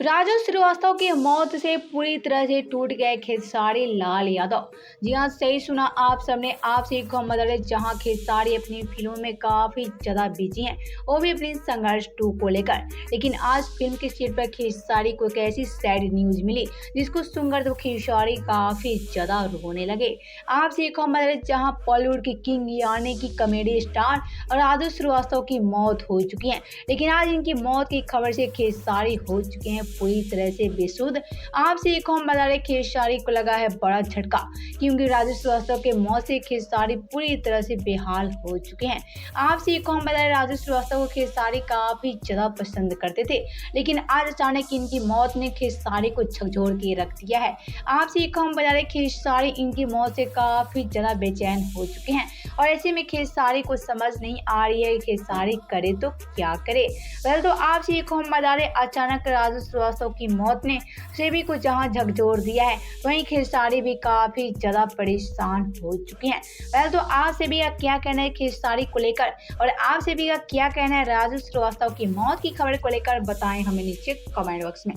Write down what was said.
राजू श्रीवास्तव की मौत से पूरी तरह से टूट गए खेसारी लाल यादव। जी हाँ, सही सुना आप सबने। आपसे एक खबर है, जहां खेसारी अपनी फिल्मों में काफी ज्यादा बिजी हैं, वो भी अपनी संघर्ष 2 को लेकर। लेकिन आज फिल्म के सेट पर खेसारी को एक ऐसी सैड न्यूज मिली जिसको सुनकर तो खेसारी काफी ज्यादा रोने लगे। आपसे एक खबर है, जहाँ बॉलीवुड की किंग यानी कि कॉमेडी स्टार राजू श्रीवास्तव की मौत हो चुकी है। लेकिन आज इनकी मौत की खबर से खेसारी हो चुके हैं पूरी तरह से बेसुध। आपसे एक हम बता रहे, खेसारी को लगा है बड़ा झटका, क्योंकि राजू श्रीवास्तव के मौत से खेसारी पूरी तरह से बेहाल हो चुके हैं। आपसे एक हम बता रहे, राजू श्रीवास्तव को खेसारी काफी ज्यादा पसंद करते थे, लेकिन आज अचानक इनकी मौत ने खेसारी को झकझोर के रख दिया है। आपसे एक हम बता रहे, खेसारी इनकी मौत से काफी ज्यादा बेचैन हो चुके हैं और ऐसे में खेसारी को समझ नहीं आ रही है खेसारी करे तो क्या करे। तो आपसे एक हम बता रहे, अचानक राजू श्रीवास्तव की मौत ने सभी को जहां झकझोर दिया है, वहीं खेसारी भी काफी ज्यादा परेशान हो चुके हैं। तो आप सभी का क्या कहना है खेसारी को लेकर, और आप सभी का क्या कहना है राजू श्रीवास्तव की मौत की खबर को लेकर, बताएं हमें नीचे कमेंट बॉक्स में।